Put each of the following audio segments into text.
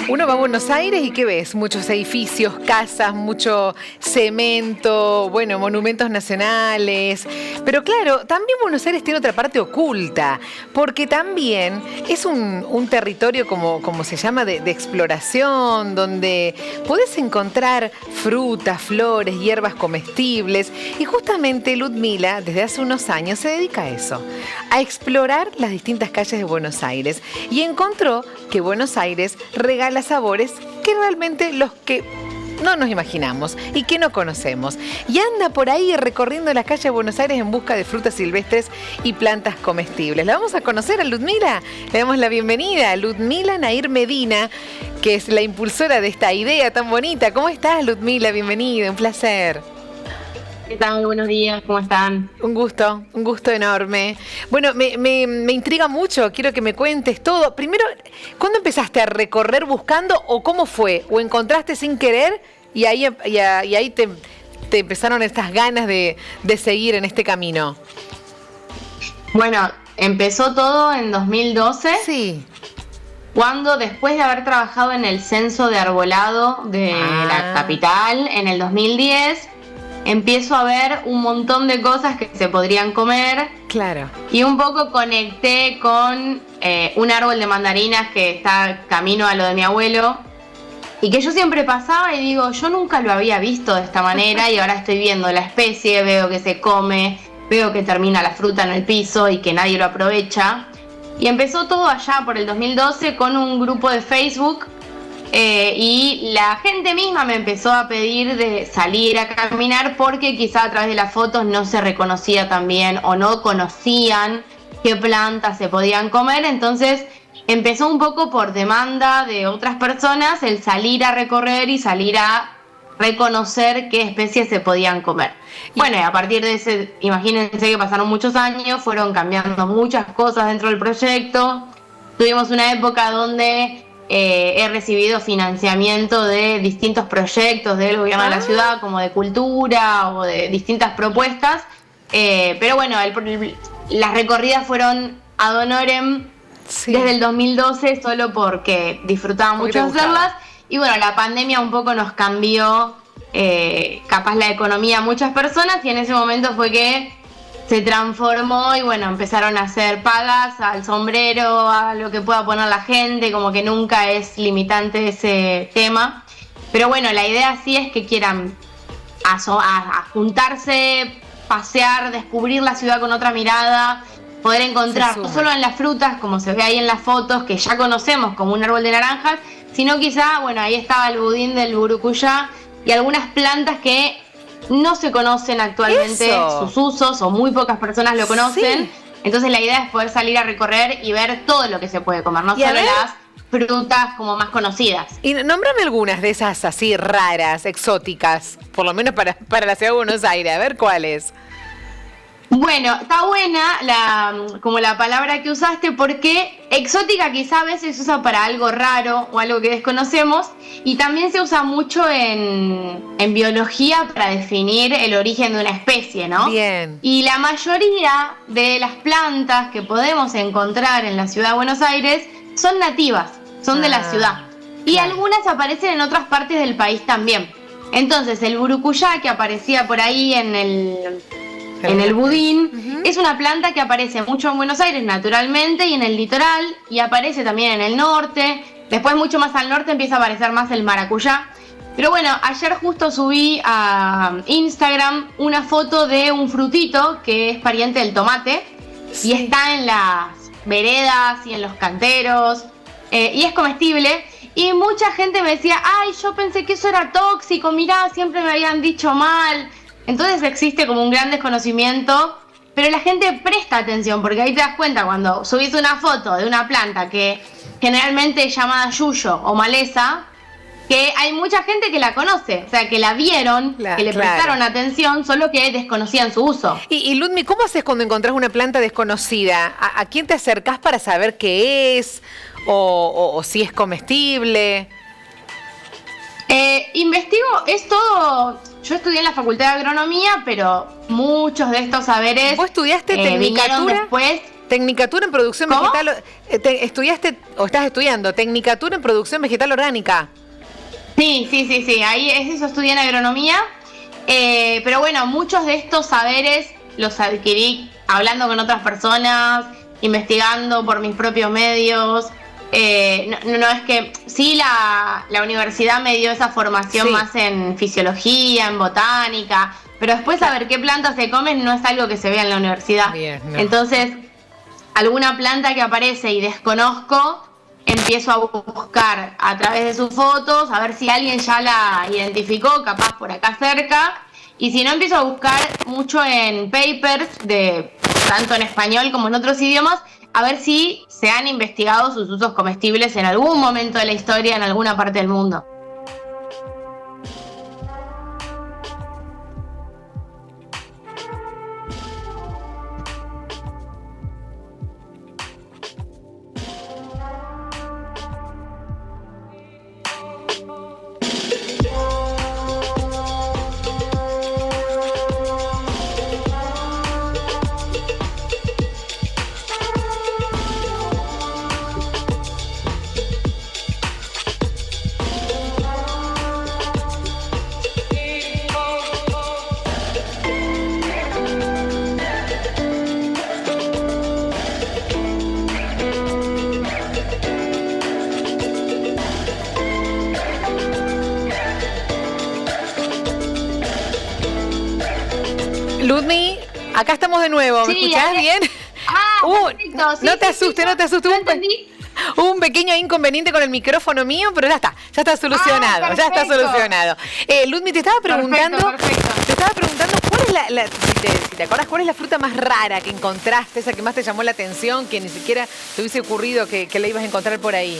Uno va a Buenos Aires y ¿qué ves? Muchos edificios, casas, mucho cemento, bueno, monumentos nacionales. Pero claro, también Buenos Aires tiene otra parte oculta, porque también es un territorio, como se llama, de exploración, donde podés encontrar frutas, flores, hierbas comestibles. Y justamente Ludmila, desde hace unos años, se dedica a eso, a explorar las distintas calles de Buenos Aires. Y encontró que Buenos Aires regala sabores que realmente los que no nos imaginamos y que no conocemos. Y anda por ahí recorriendo las calles de Buenos Aires en busca de frutas silvestres y plantas comestibles. La vamos a conocer a Ludmila. Le damos la bienvenida a Ludmila Nair Medina, que es la impulsora de esta idea tan bonita. ¿Cómo estás, Ludmila? Bienvenida, un placer. ¿Qué tal? Muy buenos días, ¿cómo están? Un gusto enorme. Bueno, me intriga mucho, quiero que me cuentes todo. Primero, ¿cuándo empezaste a recorrer buscando o cómo fue? ¿O encontraste sin querer y ahí te empezaron estas ganas de seguir en este camino? Bueno, empezó todo en 2012. Sí. Cuando después de haber trabajado en el censo de arbolado de la capital en el 2010... empiezo a ver un montón de cosas que se podrían comer. Claro. Y un poco conecté con un árbol de mandarinas que está camino a lo de mi abuelo. Y que yo siempre pasaba y digo, yo nunca lo había visto de esta manera. Y ahora estoy viendo la especie, veo que se come, veo que termina la fruta en el piso y que nadie lo aprovecha. Y empezó todo allá por el 2012 con un grupo de Facebook. Y la gente misma me empezó a pedir de salir a caminar porque quizá a través de las fotos no se reconocía tan bien o no conocían qué plantas se podían comer. Entonces empezó un poco por demanda de otras personas el salir a recorrer y salir a reconocer qué especies se podían comer. Bueno, y a partir de ese, imagínense que pasaron muchos años, fueron cambiando muchas cosas dentro del proyecto. Tuvimos una época donde he recibido financiamiento de distintos proyectos del gobierno de la ciudad, como de cultura o de distintas propuestas, pero bueno, las recorridas fueron ad honorem desde el 2012 solo porque disfrutaba mucho hacerlas. Y bueno, la pandemia un poco nos cambió capaz la economía a muchas personas, y en ese momento fue que se transformó y bueno, empezaron a hacer pagas al sombrero, a lo que pueda poner la gente, como que nunca es limitante ese tema. Pero bueno, la idea sí es que quieran a juntarse, pasear, descubrir la ciudad con otra mirada, poder encontrar no solo en las frutas, como se ve ahí en las fotos, que ya conocemos como un árbol de naranjas, sino quizá, bueno, ahí estaba el budín del burucuyá y algunas plantas que no se conocen actualmente sus usos, o muy pocas personas lo conocen. Entonces la idea es poder salir a recorrer y ver todo lo que se puede comer, no solo las frutas como más conocidas. Y nómbrame algunas de esas así raras, exóticas, por lo menos para la ciudad de Buenos Aires, a ver cuáles. Bueno, está buena como la palabra que usaste, porque exótica quizá a veces se usa para algo raro o algo que desconocemos, y también se usa mucho en biología para definir el origen de una especie, ¿no? Bien. Y la mayoría de las plantas que podemos encontrar en la ciudad de Buenos Aires son nativas, son de la ciudad. Y algunas aparecen en otras partes del país también. Entonces el burucuyá, que aparecía por ahí en el budín, es una planta que aparece mucho en Buenos Aires naturalmente y en el litoral, y aparece también en el norte. Después mucho más al norte empieza a aparecer más el maracuyá. Pero bueno, ayer justo subí a Instagram una foto de un frutito que es pariente del tomate y está en las veredas y en los canteros, y es comestible. Y mucha gente me decía, ay, yo pensé que eso era tóxico, mirá, siempre me habían dicho mal. Entonces existe como un gran desconocimiento, pero la gente presta atención, porque ahí te das cuenta cuando subís una foto de una planta que generalmente es llamada yuyo o maleza, que hay mucha gente que la conoce, o sea, que la vieron, que le prestaron atención, solo que desconocían su uso. Y Ludmi, ¿cómo haces cuando encontrás una planta desconocida? ¿A quién te acercás para saber qué es o si es comestible? Investigo, es todo. Yo estudié en la Facultad de Agronomía, pero muchos de estos saberes ¿Vos estudiaste vinieron tecnicatura? después. Tecnicatura en producción ¿Cómo? vegetal. ¿Estudiaste o estás estudiando Tecnicatura en producción vegetal orgánica? Sí. Ahí eso estudié en agronomía. Pero bueno, muchos de estos saberes los adquirí hablando con otras personas, investigando por mis propios medios. No es que sí la universidad me dio esa formación más en fisiología, en botánica, pero después saber qué plantas se comen no es algo que se vea en la universidad. Bien, no. Entonces, alguna planta que aparece y desconozco, empiezo a buscar a través de sus fotos, a ver si alguien ya la identificó, capaz por acá cerca. Y si no, empiezo a buscar mucho en papers, tanto en español como en otros idiomas, a ver si se han investigado sus usos comestibles en algún momento de la historia, en alguna parte del mundo. Ludmi, acá estamos de nuevo. ¿Me escuchás bien? Perfecto. Sí, no te asustes, no te asustes. Hubo un pequeño inconveniente con el micrófono mío, pero ya está solucionado, ya está solucionado. Ludmi, te estaba preguntando, cuál es si te acordás, cuál es la fruta más rara que encontraste, esa que más te llamó la atención, que ni siquiera te hubiese ocurrido que la ibas a encontrar por ahí.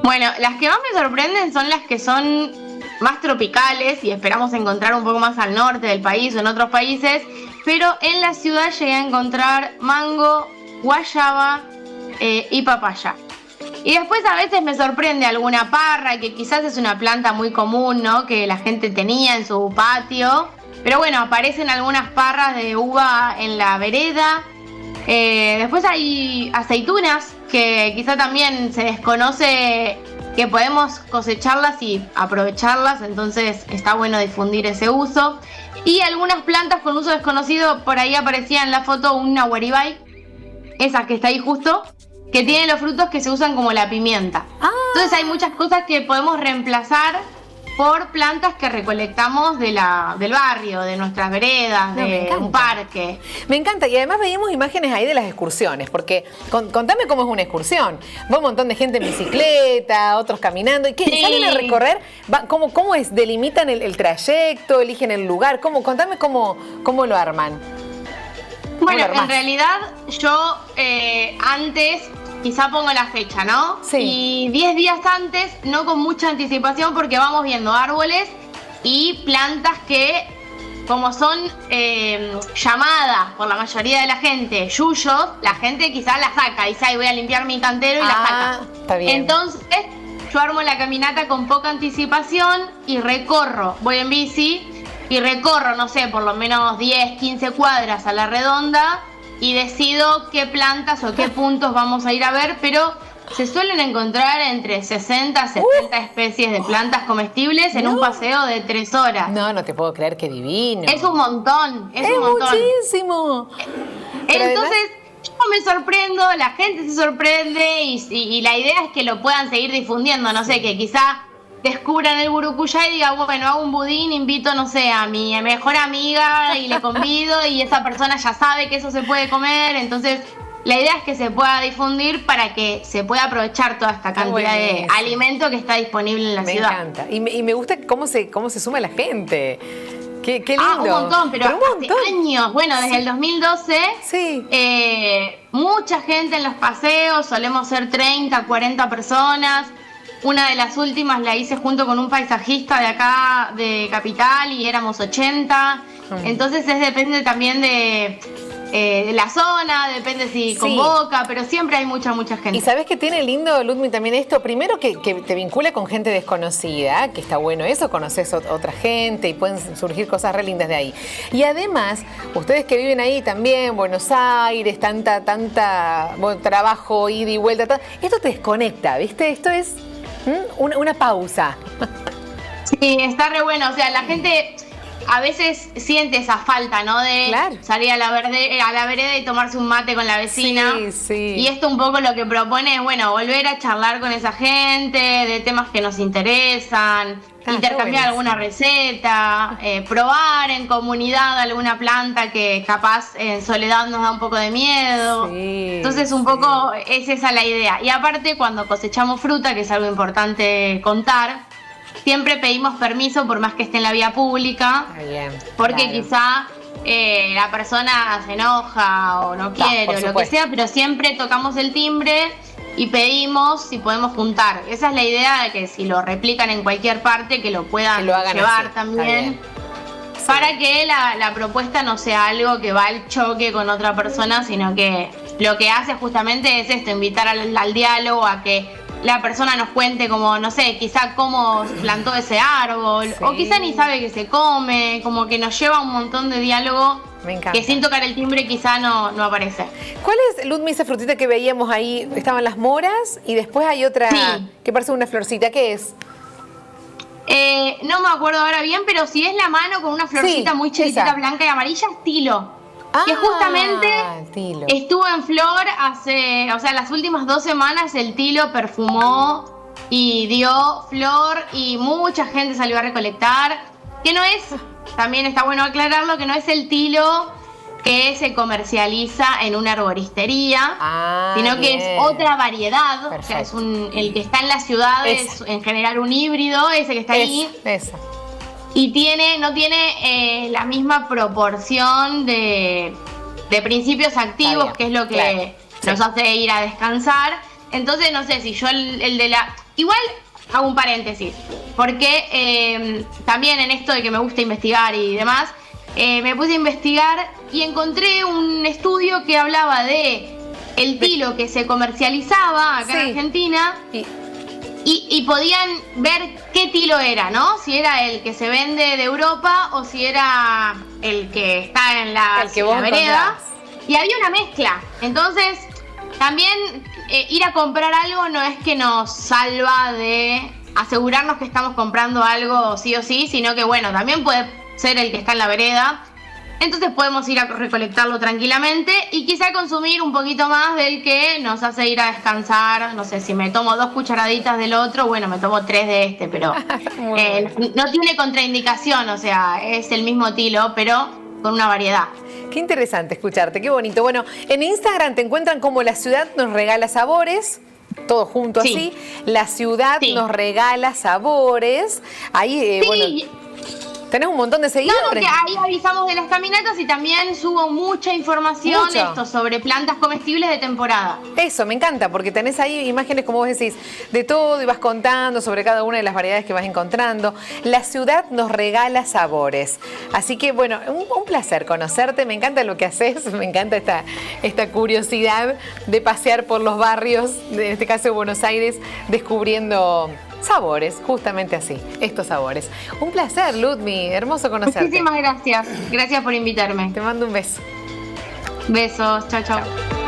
Bueno, las que más me sorprenden son las que son más tropicales y esperamos encontrar un poco más al norte del país o en otros países, pero en la ciudad llegué a encontrar mango, guayaba y papaya. Y después a veces me sorprende alguna parra, que quizás es una planta muy común, ¿no?, que la gente tenía en su patio, pero bueno, aparecen algunas parras de uva en la vereda. Después hay aceitunas que quizá también se desconoce que podemos cosecharlas y aprovecharlas, entonces está bueno difundir ese uso. Y algunas plantas con uso desconocido, por ahí aparecía en la foto una guaribay, esa que está ahí justo, que tiene los frutos que se usan como la pimienta. Entonces hay muchas cosas que podemos reemplazar por plantas que recolectamos del barrio, de nuestras veredas, de un parque. Me encanta, y además veíamos imágenes ahí de las excursiones, porque contame cómo es una excursión. Va un montón de gente en bicicleta, otros caminando, ¿y qué? Sí. ¿Salen a recorrer? ¿Cómo es? ¿Delimitan el trayecto? ¿Eligen el lugar? Contame cómo lo arman. Bueno, en realidad yo antes, quizá pongo la fecha, ¿no? Sí. Y 10 días antes, no con mucha anticipación, porque vamos viendo árboles y plantas que, como son llamadas por la mayoría de la gente yuyos, la gente quizás la saca, dice, ay, voy a limpiar mi cantero y la saca. Está bien. Entonces, yo armo la caminata con poca anticipación y voy en bici y recorro, no sé, por lo menos 10, 15 cuadras a la redonda y decido qué plantas o qué puntos vamos a ir a ver, pero se suelen encontrar entre 60 a 70 especies de plantas comestibles en un paseo de 3 horas. No te puedo creer, qué divino. Es un montón, es un montón. Muchísimo. Entonces, yo me sorprendo, la gente se sorprende y la idea es que lo puedan seguir difundiendo, no sé, que quizá descubran el burucuyá y diga, bueno, hago un budín, invito, no sé, a mi mejor amiga y le convido y esa persona ya sabe que eso se puede comer, entonces la idea es que se pueda difundir para que se pueda aprovechar toda esta cantidad de alimento que está disponible en la ciudad. Me encanta, y me gusta cómo se suma la gente. Qué lindo. Un montón, pero hace años, bueno, desde el 2012, mucha gente en los paseos, solemos ser 30, 40 personas. Una de las últimas la hice junto con un paisajista de acá, de Capital, y éramos 80. Entonces depende también de de la zona, depende si convoca, pero siempre hay mucha gente. Y sabes que tiene lindo, Ludmi, también esto, primero que te vincula con gente desconocida, que está bueno eso, conoces otra gente y pueden surgir cosas re lindas de ahí. Y además, ustedes que viven ahí también, Buenos Aires, tanta bueno, trabajo, ida y vuelta, esto te desconecta, ¿viste? Esto es una pausa. Sí, está re bueno, o sea, la gente a veces siente esa falta, ¿no? De salir a la vereda y tomarse un mate con la vecina. Sí. Y esto un poco lo que propone es, bueno, volver a charlar con esa gente de temas que nos interesan, intercambiar alguna receta, probar en comunidad alguna planta que capaz en soledad nos da un poco de miedo. Entonces un poco es esa la idea. Y aparte cuando cosechamos fruta, que es algo importante contar, siempre pedimos permiso por más que esté en la vía pública, porque quizá la persona se enoja o no quiere o lo que sea, pero siempre tocamos el timbre y pedimos si podemos juntar. Esa es la idea, de que si lo replican en cualquier parte, que lo puedan llevar así, también, para que la propuesta no sea algo que va al choque con otra persona, sino que lo que hace justamente es esto, invitar al diálogo, a que la persona nos cuente como, no sé, quizá cómo plantó ese árbol, o quizá ni sabe que se come, como que nos lleva un montón de diálogo que sin tocar el timbre quizá no aparece. ¿Cuál es, Ludmi, esa frutita que veíamos ahí? Estaban las moras y después hay otra que parece una florcita, ¿qué es? No me acuerdo ahora bien, pero si es la mano con una florcita muy chiquitita, blanca y amarilla, es tilo. Que justamente estuvo en flor las últimas 2 semanas el tilo perfumó y dio flor y mucha gente salió a recolectar, que no es, también está bueno aclararlo, que no es el tilo que se comercializa en una arboristería, sino que es otra variedad. O sea, es el que está en la ciudad es en general un híbrido, ese que está ahí. Y no tiene la misma proporción de principios activos, que es lo que nos hace ir a descansar. Entonces, no sé si yo el de la... Igual hago un paréntesis, porque también en esto de que me gusta investigar y demás, me puse a investigar y encontré un estudio que hablaba de el tilo que se comercializaba acá en Argentina. Y podían ver qué tilo era, ¿no? Si era el que se vende de Europa o si era el que está en la vereda. Y había una mezcla. Entonces, también ir a comprar algo no es que nos salva de asegurarnos que estamos comprando algo sí o sí, sino que, bueno, también puede ser el que está en la vereda. Entonces podemos ir a recolectarlo tranquilamente y quizá consumir un poquito más del que nos hace ir a descansar. No sé, si me tomo 2 cucharaditas del otro, bueno, me tomo 3 de este, pero no tiene contraindicación, o sea, es el mismo tilo, pero con una variedad. Qué interesante escucharte, qué bonito. Bueno, en Instagram te encuentran como La Ciudad Nos Regala Sabores. Todo junto así. La Ciudad Nos Regala Sabores. Ahí, bueno... Tenés un montón de seguidores. No, porque ahí avisamos de las caminatas y también subo mucha información sobre plantas comestibles de temporada. Eso, me encanta, porque tenés ahí imágenes, como vos decís, de todo y vas contando sobre cada una de las variedades que vas encontrando. La Ciudad Nos Regala Sabores. Así que, bueno, un placer conocerte. Me encanta lo que haces, me encanta esta curiosidad de pasear por los barrios, en este caso de Buenos Aires, descubriendo... sabores, justamente así, estos sabores. Un placer, Ludmi, hermoso conocerte. Muchísimas gracias. Gracias por invitarme. Te mando un beso. Besos, chao, chao.